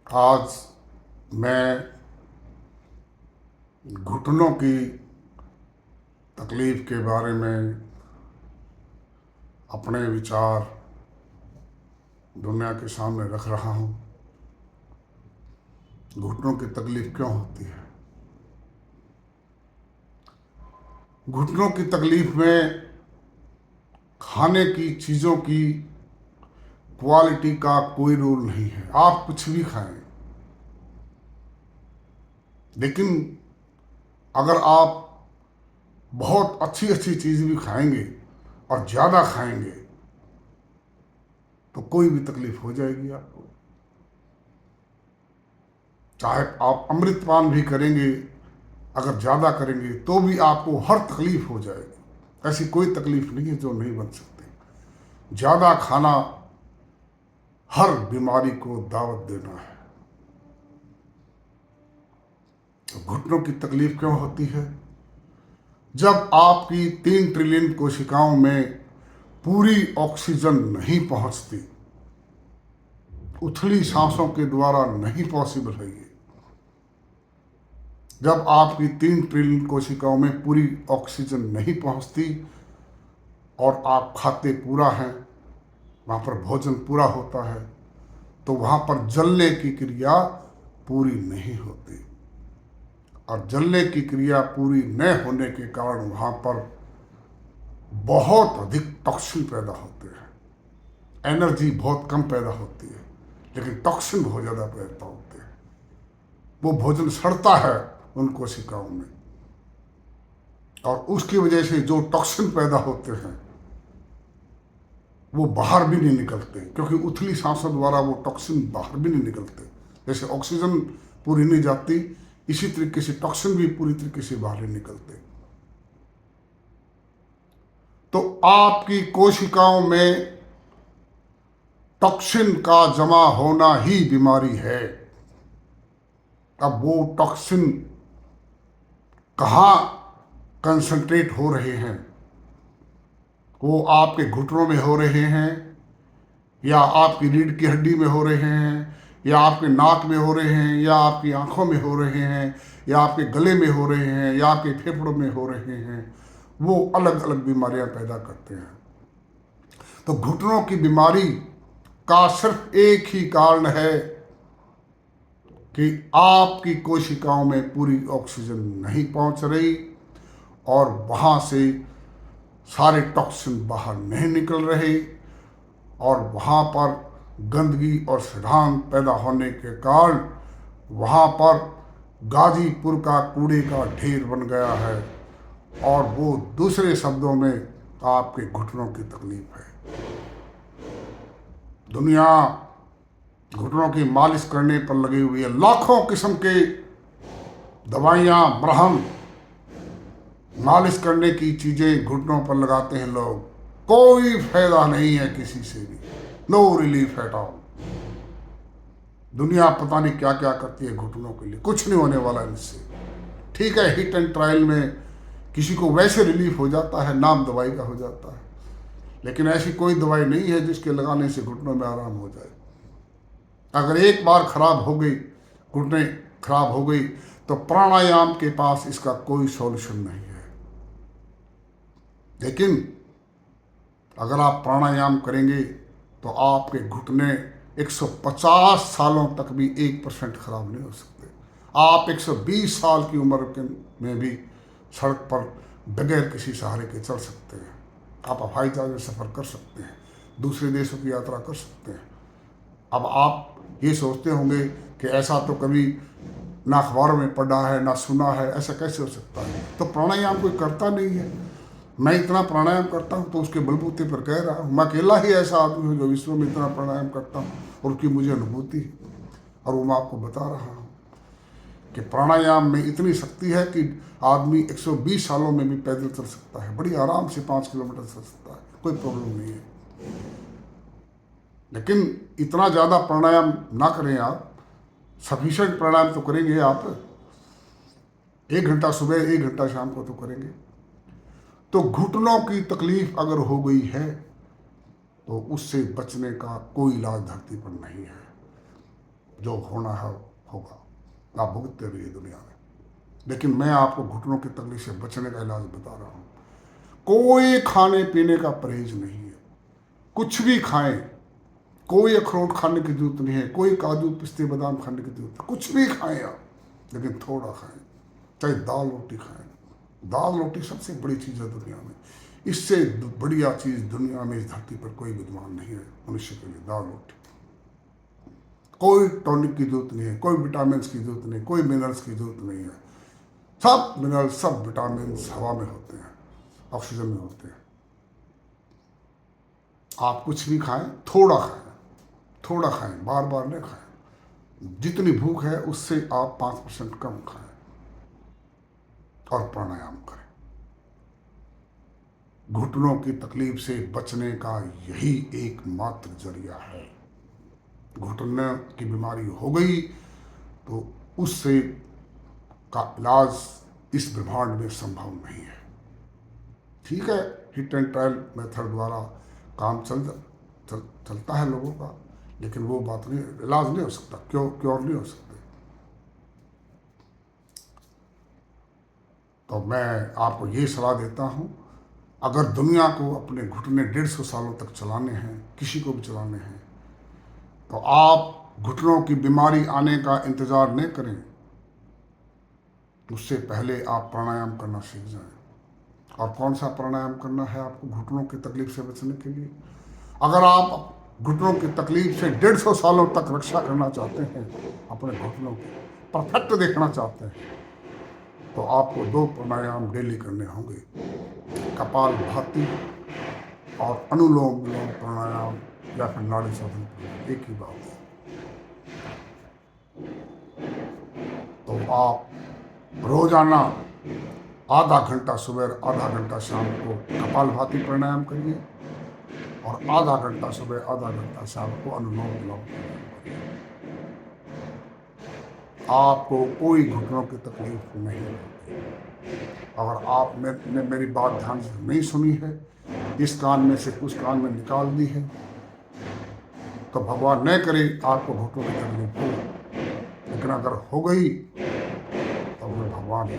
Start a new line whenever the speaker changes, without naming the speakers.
आज मैं घुटनों की तकलीफ के बारे में अपने विचार दुनिया के सामने रख रहा हूँ। घुटनों की तकलीफ क्यों होती है? घुटनों की तकलीफ में खाने की चीज़ों की क्वालिटी का कोई रोल नहीं है। आप कुछ भी खाएं, लेकिन अगर आप बहुत अच्छी अच्छी चीज़ भी खाएंगे और ज़्यादा खाएंगे तो कोई भी तकलीफ हो जाएगी आपको। चाहे आप अमृतपान भी करेंगे, अगर ज़्यादा करेंगे तो भी आपको हर तकलीफ हो जाएगी। ऐसी कोई तकलीफ नहीं है जो नहीं बन सकती। ज़्यादा खाना हर बीमारी को दावत देना है। तो घुटनों की तकलीफ क्यों होती है? जब आपकी 3 ट्रिलियन कोशिकाओं में पूरी ऑक्सीजन नहीं पहुंचती, उथली सांसों के द्वारा नहीं पॉसिबल है ये। जब आपकी 3 ट्रिलियन कोशिकाओं में पूरी ऑक्सीजन नहीं पहुंचती और आप खाते पूरा हैं, वहाँ पर भोजन पूरा होता है, तो वहाँ पर जलने की क्रिया पूरी नहीं होती। और जलने की क्रिया पूरी न होने के कारण वहाँ पर बहुत अधिक टॉक्सिन पैदा होते हैं। एनर्जी बहुत कम पैदा होती है, लेकिन टॉक्सिन बहुत ज़्यादा पैदा होते हैं। वो भोजन सड़ता है उन कोशिकाओं में, और उसकी वजह से जो टॉक्सिन पैदा होते हैं वो बाहर भी नहीं निकलते, क्योंकि उथली सांसों द्वारा वो टॉक्सिन बाहर भी नहीं निकलते। जैसे ऑक्सीजन पूरी नहीं जाती, इसी तरीके से टॉक्सिन भी पूरी तरीके से बाहर नहीं निकलते। तो आपकी कोशिकाओं में टॉक्सिन का जमा होना ही बीमारी है। अब वो टॉक्सिन कहाँ कंसंट्रेट हो रहे हैं? वो आपके घुटनों में हो रहे हैं, या आपकी रीढ़ की हड्डी में हो रहे हैं, या आपके नाक में हो रहे हैं, या आपकी आंखों में हो रहे हैं, या आपके गले में हो रहे हैं, या आपके फेफड़ों में हो रहे हैं। वो अलग अलग बीमारियां पैदा करते हैं। तो घुटनों की बीमारी का सिर्फ एक ही कारण है कि आपकी कोशिकाओं में पूरी ऑक्सीजन नहीं पहुंच रही, और वहाँ से सारे टॉक्सिन बाहर नहीं निकल रहे, और वहाँ पर गंदगी और सड़ान पैदा होने के कारण वहाँ पर गाजीपुर का कूड़े का ढेर बन गया है। और वो दूसरे शब्दों में आपके घुटनों की तकलीफ है। दुनिया घुटनों की मालिश करने पर लगी हुई है। लाखों किस्म के दवाइयाँ, मरहम, मालिश करने की चीज़ें घुटनों पर लगाते हैं लोग। कोई फायदा नहीं है किसी से भी, नो रिलीफ एट ऑल। दुनिया पता नहीं क्या क्या करती है घुटनों के लिए, कुछ नहीं होने वाला इनसे। ठीक है, हिट एंड ट्रायल में किसी को वैसे रिलीफ हो जाता है, नाम दवाई का हो जाता है, लेकिन ऐसी कोई दवाई नहीं है जिसके लगाने से घुटनों में आराम हो जाए। अगर एक बार खराब हो गई, घुटने खराब हो गई, तो प्राणायाम के पास इसका कोई सॉल्यूशन नहीं है। लेकिन अगर आप प्राणायाम करेंगे तो आपके घुटने 150 सालों तक भी 1% खराब नहीं हो सकते। आप 120 साल की उम्र में भी सड़क पर बगैर किसी सहारे के चल सकते हैं। आप हवाई जहाज में सफ़र कर सकते हैं, दूसरे देशों की यात्रा कर सकते हैं। अब आप ये सोचते होंगे कि ऐसा तो कभी ना अखबारों में पढ़ा है, ना सुना है, ऐसा कैसे हो सकता है? तो प्राणायाम कोई करता नहीं है। मैं इतना प्राणायाम करता हूँ तो उसके बलबूते पर कह रहा हूँ। मैं अकेला ही ऐसा आदमी हूँ जो विश्व में इतना प्राणायाम करता हूँ, और उसकी मुझे अनुभूति है, और वो मैं आपको बता रहा हूँ कि प्राणायाम में इतनी शक्ति है कि आदमी 120 सालों में भी पैदल चल सकता है, बड़ी आराम से 5 किलोमीटर चल सकता है, कोई प्रॉब्लम नहीं है। लेकिन इतना ज़्यादा प्राणायाम ना करें आप। सफिशेंट प्राणायाम तो करेंगे आप, 1 घंटा सुबह 1 घंटा शाम को तो करेंगे। तो घुटनों की तकलीफ अगर हो गई है तो उससे बचने का कोई इलाज धरती पर नहीं है। जो होना है होगा, आप भुगतते रहिए दुनिया में। लेकिन मैं आपको घुटनों की तकलीफ से बचने का इलाज बता रहा हूँ। कोई खाने पीने का परहेज नहीं है, कुछ भी खाएं, कोई अखरोट खाने की जरूरत नहीं है, कोई काजू पिस्ते बादाम खाने की जरूरत है, कुछ भी खाएं आप, लेकिन थोड़ा खाएं। चाहे दाल रोटी खाएं, दाल रोटी सबसे बड़ी चीज़ है दुनिया में। इससे बढ़िया चीज़ दुनिया में इस धरती पर कोई विद्यमान नहीं है मनुष्य के लिए, दाल रोटी। कोई टॉनिक की जरूरत नहीं है, कोई विटामिन की जरूरत नहीं, कोई मिनरल्स की जरूरत नहीं है। सब मिनरल्स, सब विटामिन हवा में होते हैं, ऑक्सीजन में होते हैं। आप कुछ भी खाएं, थोड़ा खाएं, थोड़ा खाएं, बार बार नहीं खाएं। जितनी भूख है उससे आप 5% कम खाएं और प्राणायाम करें। घुटनों की तकलीफ से बचने का यही एकमात्र जरिया है। घुटने की बीमारी हो गई तो उससे का इलाज इस ब्रह्मांड में संभव नहीं है। ठीक है, हिट एंड ट्रायल मेथड द्वारा काम चलता है लोगों का, लेकिन वो बात नहीं, इलाज नहीं हो सकता, क्योर नहीं हो सकते। तो मैं आपको ये सलाह देता हूँ, अगर दुनिया को अपने घुटने 150 सालों तक चलाने हैं, किसी को भी चलाने हैं, तो आप घुटनों की बीमारी आने का इंतज़ार नहीं करें, उससे पहले आप प्राणायाम करना सीख जाएं। और कौन सा प्राणायाम करना है आपको घुटनों की तकलीफ से बचने के लिए? अगर आप घुटनों की तकलीफ से 150 सालों तक रक्षा करना चाहते हैं, अपने घुटनों की परफेक्ट देखना चाहते हैं, तो आपको 2 प्राणायाम डेली करने होंगे, कपालभाति और अनुलोम विलोम प्राणायाम या फिर नाड़ी शोधन प्राणायाम, एक ही बात है। तो आप रोजाना आधा घंटा सुबह, आधा घंटा शाम को कपालभाति प्राणायाम करिए और आधा घंटा सुबह, आधा घंटा शाम को अनुलोम विलोम प्राणायाम करिए। आपको कोई घुटनों की तकलीफ नहीं होगी। अगर आपने मेरी बात ध्यान से नहीं सुनी है, इस कान में से उस कान में निकाल दी है, तो भगवान न करे आपको घुटनों की तकलीफ हो, लेकिन अगर हो गई तो फिर भगवान ही